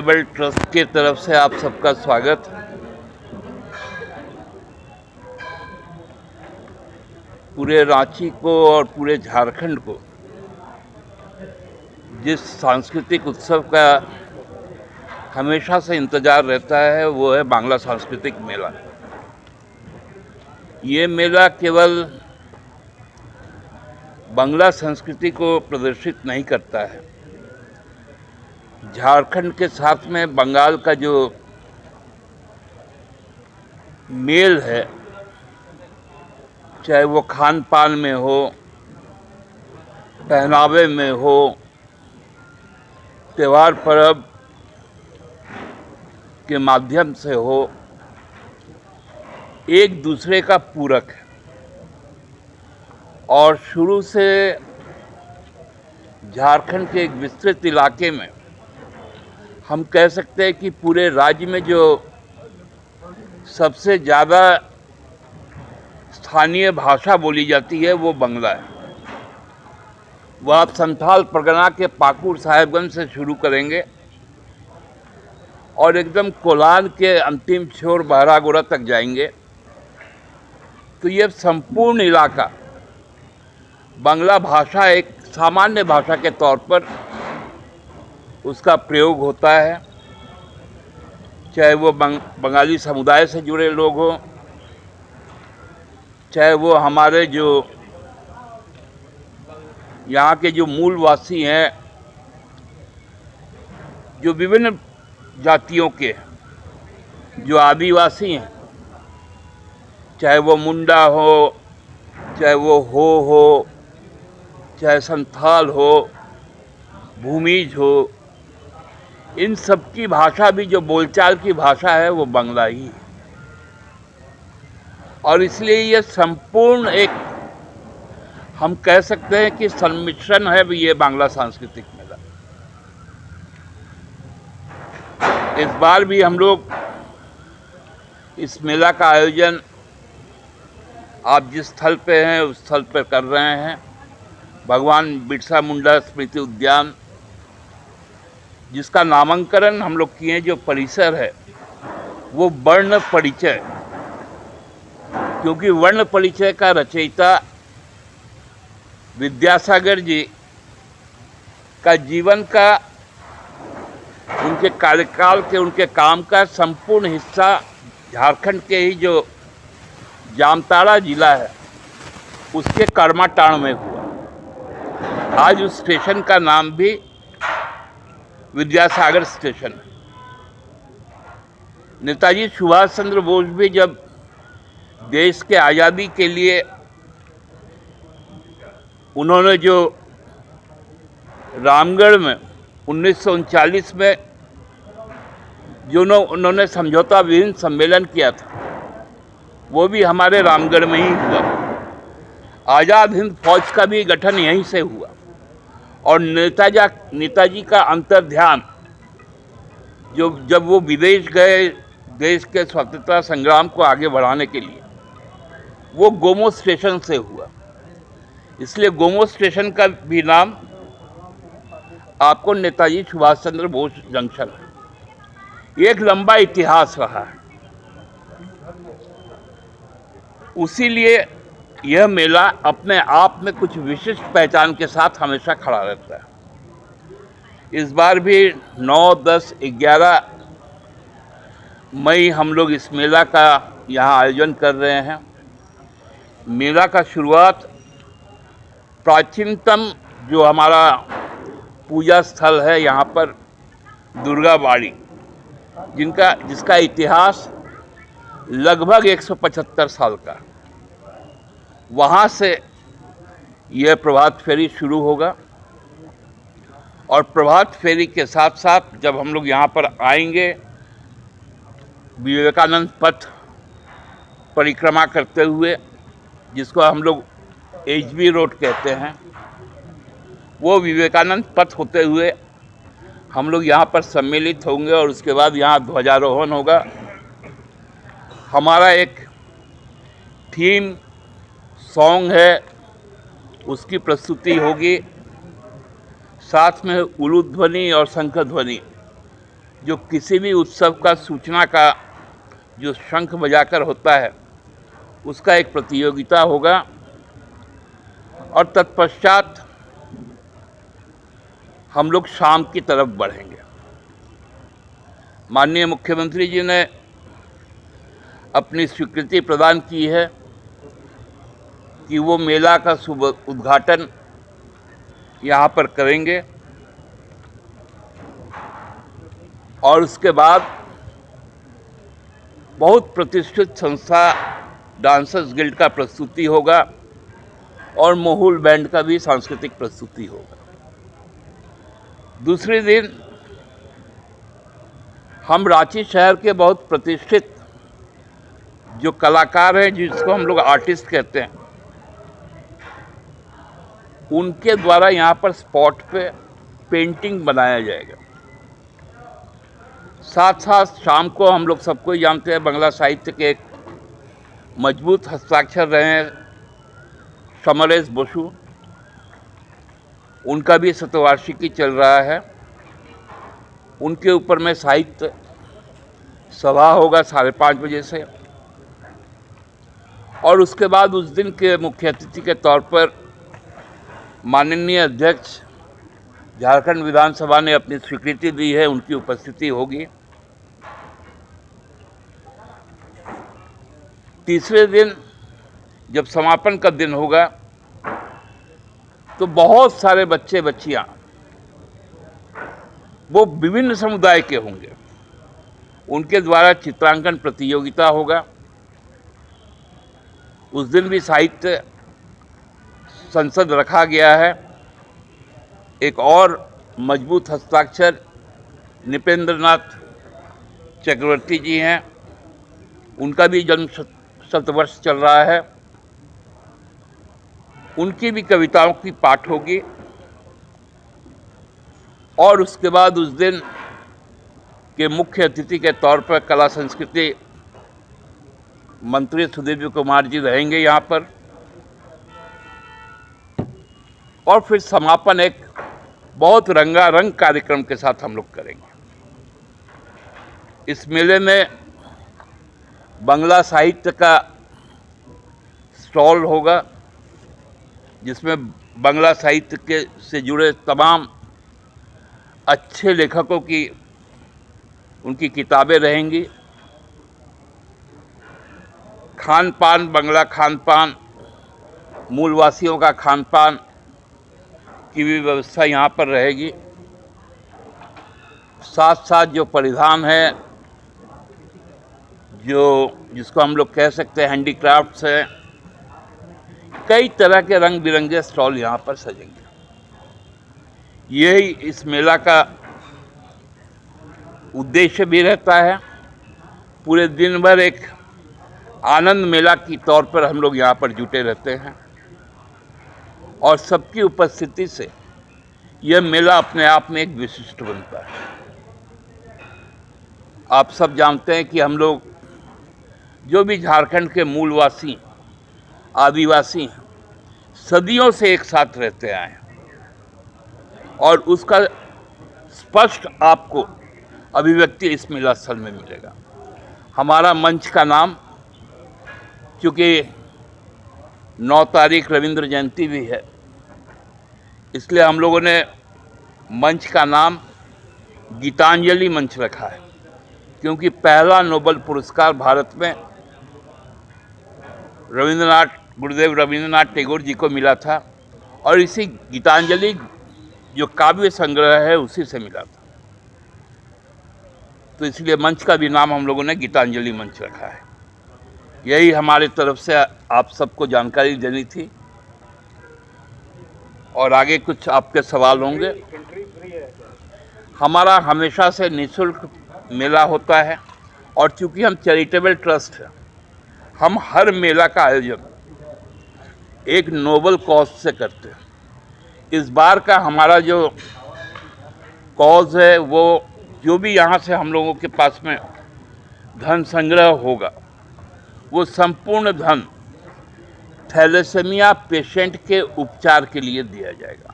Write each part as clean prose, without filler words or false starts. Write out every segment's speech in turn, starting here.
Charitable trust के तरफ से आप सबका स्वागत। पूरे रांची को और पूरे झारखंड को जिस सांस्कृतिक उत्सव का हमेशा से इंतजार रहता है वो है बांग्ला सांस्कृतिक मेला। ये मेला केवल बांग्ला संस्कृति को प्रदर्शित नहीं करता है, झारखंड के साथ में बंगाल का जो मेल है, चाहे वो खान पान में हो, पहनावे में हो, त्योहार पर्व के माध्यम से हो, एक दूसरे का पूरक है। और शुरू से झारखंड के एक विस्तृत इलाके में हम कह सकते हैं कि पूरे राज्य में जो सबसे ज़्यादा स्थानीय भाषा बोली जाती है वो बांग्ला है। वह आप संथाल परगना के पाकुर साहेबगंज से शुरू करेंगे और एकदम कोलान के अंतिम छोर बहरागोड़ा तक जाएंगे तो यह संपूर्ण इलाका बांग्ला भाषा एक सामान्य भाषा के तौर पर उसका प्रयोग होता है। चाहे वो बंगाली समुदाय से जुड़े लोग हों, चाहे वो हमारे जो यहाँ के जो मूलवासी हैं, जो विभिन्न जातियों के जो आदिवासी हैं, चाहे वो मुंडा हो, चाहे वो हो, चाहे संथाल हो, भूमिज हो, इन सब की भाषा भी जो बोलचाल की भाषा है वो बांग्ला ही है। और इसलिए ये संपूर्ण एक हम कह सकते हैं कि सम्मिश्रण है ये बांग्ला सांस्कृतिक मेला। इस बार भी हम लोग इस मेला का आयोजन आप जिस स्थल पे हैं उस स्थल पर कर रहे हैं, भगवान बिरसा मुंडा स्मृति उद्यान, जिसका नामकरण हम लोग किए। जो परिसर है वो वर्ण परिचय, क्योंकि वर्ण परिचय का रचयिता विद्यासागर जी का जीवन का, उनके कार्यकाल के, उनके काम का संपूर्ण हिस्सा झारखंड के ही जो जामताड़ा जिला है उसके कर्माटाण में हुआ। आज उस स्टेशन का नाम भी विद्यासागर स्टेशन है। नेताजी सुभाष चंद्र बोस भी जब देश के आज़ादी के लिए उन्होंने जो रामगढ़ में 1939 में जो उन्होंने समझौता विहीन सम्मेलन किया था वो भी हमारे रामगढ़ में ही हुआ। आज़ाद हिंद फौज का भी गठन यहीं से हुआ। और नेताजी का अंतर्ध्यान जो जब वो विदेश गए देश के स्वतंत्रता संग्राम को आगे बढ़ाने के लिए, वो गोमो स्टेशन से हुआ। इसलिए गोमो स्टेशन का भी नाम आपको नेताजी सुभाष चंद्र बोस जंक्शन है। एक लंबा इतिहास रहा है। उसीलिए यह मेला अपने आप में कुछ विशिष्ट पहचान के साथ हमेशा खड़ा रहता है। इस बार भी 9, 10, 11 मई हम लोग इस मेला का यहाँ आयोजन कर रहे हैं। मेला का शुरुआत प्राचीनतम जो हमारा पूजा स्थल है यहाँ पर दुर्गा बाड़ी, जिसका इतिहास लगभग 175 साल का, वहाँ से यह प्रभात फेरी शुरू होगा। और प्रभात फेरी के साथ साथ जब हम लोग यहाँ पर आएंगे, विवेकानंद पथ परिक्रमा करते हुए, जिसको हम लोग HB रोड कहते हैं, वो विवेकानंद पथ होते हुए हम लोग यहाँ पर सम्मिलित होंगे। और उसके बाद यहाँ ध्वजारोहण होगा। हमारा एक थीम सॉन्ग है, उसकी प्रस्तुति होगी। साथ में उलूध्वनि और शंख ध्वनि जो किसी भी उत्सव का सूचना का जो शंख बजाकर होता है, उसका एक प्रतियोगिता होगा और तत्पश्चात हम लोग शाम की तरफ बढ़ेंगे। माननीय मुख्यमंत्री जी ने अपनी स्वीकृति प्रदान की है कि वो मेला का शुभ उद्घाटन यहाँ पर करेंगे और उसके बाद बहुत प्रतिष्ठित संस्था डांसर्स गिल्ड का प्रस्तुति होगा और मोहुल बैंड का भी सांस्कृतिक प्रस्तुति होगा। दूसरे दिन हम रांची शहर के बहुत प्रतिष्ठित जो कलाकार हैं, जिसको हम लोग आर्टिस्ट कहते हैं, उनके द्वारा यहाँ पर स्पॉट पे पेंटिंग बनाया जाएगा। साथ साथ शाम को हम लोग सबको ही जानते हैं, बांग्ला साहित्य के एक मजबूत हस्ताक्षर रहे हैं समरेश बसु, उनका भी शतवार्षिकी चल रहा है। उनके ऊपर में साहित्य सभा होगा 5:30 बजे से और उसके बाद उस दिन के मुख्य अतिथि के तौर पर माननीय अध्यक्ष झारखंड विधानसभा ने अपनी स्वीकृति दी है, उनकी उपस्थिति होगी। तीसरे दिन जब समापन का दिन होगा तो बहुत सारे बच्चे बच्चियां, वो विभिन्न समुदाय के होंगे, उनके द्वारा चित्रांकन प्रतियोगिता होगा। उस दिन भी साहित्य संसद रखा गया है। एक और मजबूत हस्ताक्षर नृपेंद्र नाथ चक्रवर्ती जी हैं, उनका भी जन्म शतवर्ष चल रहा है, उनकी भी कविताओं की पाठ होगी। और उसके बाद उस दिन के मुख्य अतिथि के तौर पर कला संस्कृति मंत्री सुदीव्य कुमार जी रहेंगे यहाँ पर और फिर समापन एक बहुत रंगारंग कार्यक्रम के साथ हम लोग करेंगे। इस मेले में बांग्ला साहित्य का स्टॉल होगा, जिसमें बांग्ला साहित्य के से जुड़े तमाम अच्छे लेखकों की उनकी किताबें रहेंगी। खान पान, बांग्ला खान पान, मूलवासियों का खान पान की भी व्यवस्था यहाँ पर रहेगी। साथ साथ जो परिधान है, जिसको हम लोग कह सकते हैं हैंडीक्राफ्ट्स हैं, कई तरह के रंग बिरंगे स्टॉल यहाँ पर सजेंगे। यही इस मेला का उद्देश्य भी रहता है। पूरे दिन भर एक आनंद मेला की तौर पर हम लोग यहाँ पर जुटे रहते हैं और सबकी उपस्थिति से यह मेला अपने आप में एक विशिष्ट बनता है। आप सब जानते हैं कि हम लोग जो भी झारखंड के मूलवासी आदिवासी हैं, सदियों से एक साथ रहते आए हैं और उसका स्पष्ट आपको अभिव्यक्ति इस मेला स्थल में मिलेगा। हमारा मंच का नाम, क्योंकि 9 तारीख रविंद्र जयंती भी है, इसलिए हम लोगों ने मंच का नाम गीतांजलि मंच रखा है, क्योंकि पहला नोबेल पुरस्कार भारत में गुरुदेव रविंद्रनाथ टैगोर जी को मिला था और इसी गीतांजलि जो काव्य संग्रह है उसी से मिला था। तो इसलिए मंच का भी नाम हम लोगों ने गीतांजलि मंच रखा है। यही हमारे तरफ से आप सबको जानकारी देनी थी और आगे कुछ आपके सवाल होंगे। हमारा हमेशा से निःशुल्क मेला होता है और चूंकि हम चैरिटेबल ट्रस्ट हैं, हम हर मेला का आयोजन एक नोबल कॉज से करते हैं। इस बार का हमारा जो कॉज है, वो जो भी यहाँ से हम लोगों के पास में धन संग्रह होगा, वो संपूर्ण धन थैलेसेमिया पेशेंट के उपचार के लिए दिया जाएगा,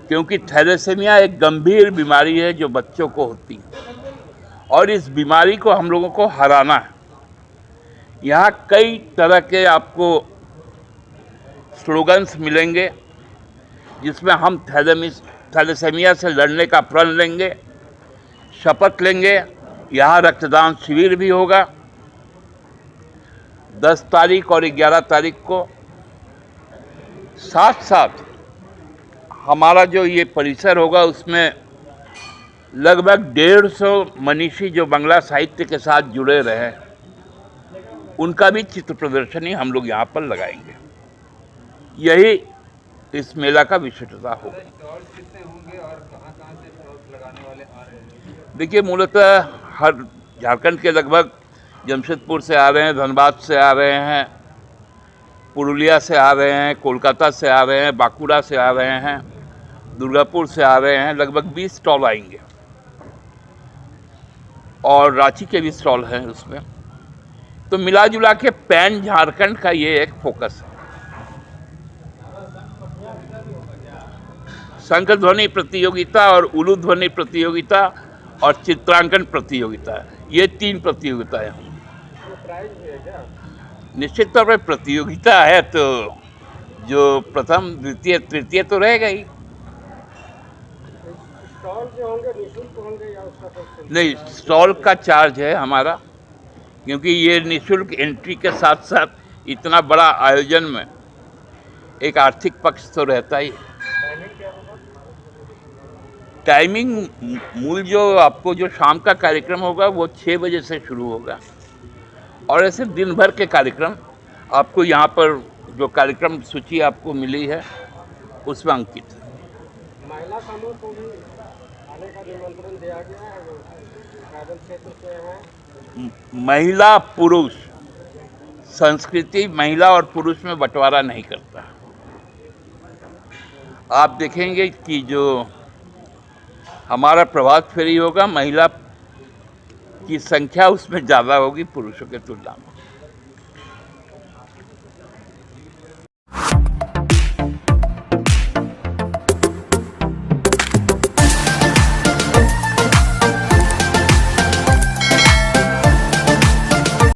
क्योंकि थैलेसेमिया एक गंभीर बीमारी है जो बच्चों को होती है और इस बीमारी को हम लोगों को हराना है। यहाँ कई तरह के आपको स्लोगन्स मिलेंगे जिसमें हम थैलेसेमिया से लड़ने का प्रण लेंगे, शपथ लेंगे। यहाँ रक्तदान शिविर भी होगा 10 तारीख और 11 तारीख को। साथ साथ हमारा जो ये परिसर होगा उसमें लगभग 150 मनीषी जो बांग्ला साहित्य के साथ जुड़े रहे उनका भी चित्र प्रदर्शनी हम लोग यहाँ पर लगाएंगे। यही इस मेला का विशिष्टता होगा। स्टॉल कितने होंगे और कहाँ से स्टॉल लगाने वाले आ रहे हैं? देखिए, मूलतः हर झारखंड के लगभग जमशेदपुर से आ रहे हैं, धनबाद से आ रहे हैं, पुरुलिया से आ रहे हैं, कोलकाता से आ रहे हैं, बांकुड़ा से आ रहे हैं, दुर्गापुर से आ रहे हैं। लगभग 20 स्टॉल आएंगे और रांची के भी स्टॉल हैं उसमें। तो मिला जुला के पैन झारखंड का ये एक फोकस है। शंख ध्वनि प्रतियोगिता और उलू ध्वनि प्रतियोगिता और चित्रांकन प्रतियोगिता, ये 3 प्रतियोगिताएं होंगी। निश्चित तौर पर प्रतियोगिता है तो जो प्रथम, द्वितीय, तृतीय तो रहेगा ही। स्टॉल जो होंगे निःशुल्क होंगे या उसका कोई? नहीं, स्टॉल का चार्ज है हमारा, क्योंकि ये निःशुल्क एंट्री के साथ साथ इतना बड़ा आयोजन में एक आर्थिक पक्ष तो रहता ही। टाइमिंग मूल जो आपको जो शाम का कार्यक्रम होगा वो 6 बजे से शुरू होगा और ऐसे दिन भर के कार्यक्रम आपको यहाँ पर जो कार्यक्रम सूची आपको मिली है उसमें अंकित है। महिला समूह को भी आने का निमंत्रण दिया गया है, वो ट्राइबल क्षेत्र से हैं। महिला पुरुष संस्कृति महिला और पुरुष में बंटवारा नहीं करता। आप देखेंगे कि जो हमारा प्रभात फेरी होगा, महिला की संख्या उसमें ज़्यादा होगी पुरुषों के तुलना में।